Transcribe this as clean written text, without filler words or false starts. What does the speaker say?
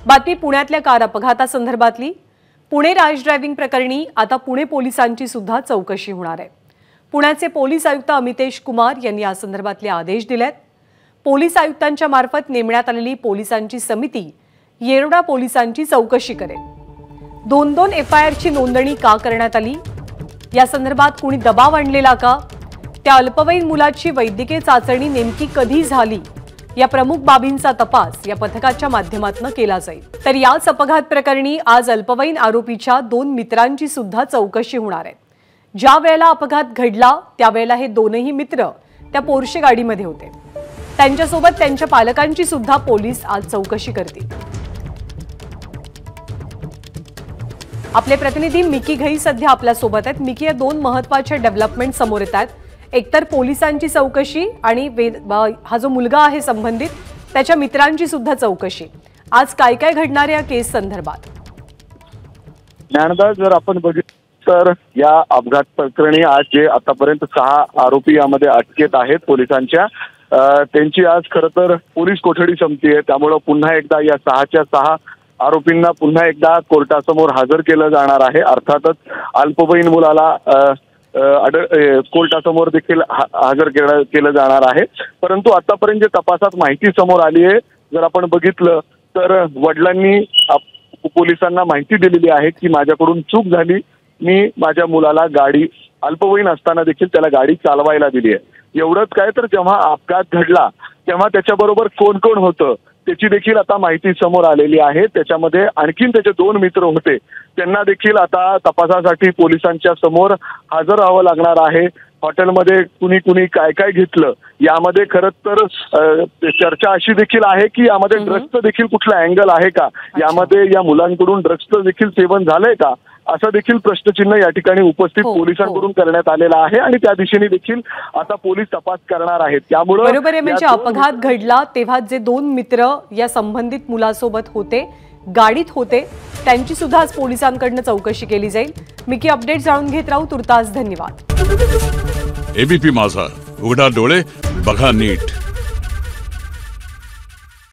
बातमी पुण्यातल्या car अपघातासंदर्भातली। Pune rash driving प्रकरणी आता पुणे पोलिसांची सुद्धा चौकशी होणार आहे। पुण्याचे पोलीस आयुक्त अमितेश कुमार यांनी या संदर्भातले आदेश दिलेत। पोलीस आयुक्तांच्या मार्फत नेमण्यात आलेली पोलिसांची समिती येरवडा पोलिसांची चौकशी करेल। दोन FIR ची नोंदणी का करण्यात आली, या संदर्भात कोणी दबाव आणलेला का, त्या अल्पवयीन मुलाची वैद्यकीय चाचणी नेमकी कधी झाली, या प्रमुख बाबींचा तपास या पथकाच्या माध्यमातून केला जाईल। तर याच अपघात प्रकरणी आज अल्पवयीन आरोपीच्या 2 मित्रांची सुद्धा चौकशी होणार आहे। ज्या वेळेला अपघात घडला त्यावेळेला हे दोनही मित्र त्या पोर्शे गाडीमध्ये होते। त्यांच्यासोबत त्यांच्या पालकांची सुद्धा पोलीस आज चौकशी करतील। आपले प्रतिनिधी मिकी घई सध्या आपल्या सोबत आहेत। मिकी, या 2 महत्त्वाच्या डेव्हलपमेंट समोर येतात। एकतर पोलिसांची चौकशी आणि हा जो मुलगा आहे संबंधित त्याच्या मित्रांची सुद्धा चौकशी। आज काय काय घडणार या केस संदर्भात? ज्ञानदा, जर आपण बघितलं तर या अपघात प्रकरणी आज जे आतापर्यंत 6 आरोपी यामध्ये अटकेत आहेत पोलिसांच्या, त्यांची आज खरं तर पोलीस कोठडी संपली आहे। त्यामुळे पुन्हा एकदा या 6च्या 6 आरोपींना पुन्हा एकदा कोर्टासमोर हजर केलं जाणार आहे। अर्थातच अल्पवयीन मुलाला कोर्टासमोर देखील हजर केलं जाणार आहे। परंतु आतापर्यंत जे तपासात माहिती समोर आली आहे, जर आपण बघितलं तर वडिलांनी पोलिसांना माहिती दिलेली आहे की माझ्याकडून चूक झाली, मी माझ्या मुलाला गाडी अल्पवयीन असताना देखील त्याला गाडी चालवायला दिली आहे। एवढंच काय, तर जेव्हा अपघात घडला तेव्हा त्याच्याबरोबर कोण कोण होतं त्याची देखील आता माहिती समोर आलेली आहे। त्याच्यामध्ये आणखीन त्याचे 2 मित्र होते, त्यांना देखील आता तपासासाठी पोलिसांच्या समोर हजर राहावं लागणार आहे। हॉटेलमध्ये कुणी काय काय घेतलं यामध्ये खरं तर चर्चा अशी देखील आहे की यामध्ये ड्रग्सचं देखील कुठला अँगल आहे का, यामध्ये या मुलांकडून ड्रग्सचं देखील सेवन झालंय का, असं देखील प्रश्नचिन्ह या ठिकाणी उपस्थित पोलिसांकडून करण्यात आलेला आहे आणि त्या दिशेने देखील आता पोलीस तपास करणार आहेत। त्यामुळे बरोबर आहे, म्हणजे अपघात घडला तेव्हा जे 2 मित्र या संबंधित मुलासोबत होते, गाडीत होते, त्यांची सुद्धा आज पोलिसांकडून चौकशी केली जाईल। मिकी, अपडेट जाणून घेत राहू। तुर्तास धन्यवाद। ABP माझा, उघडा डोळे बघा नीट।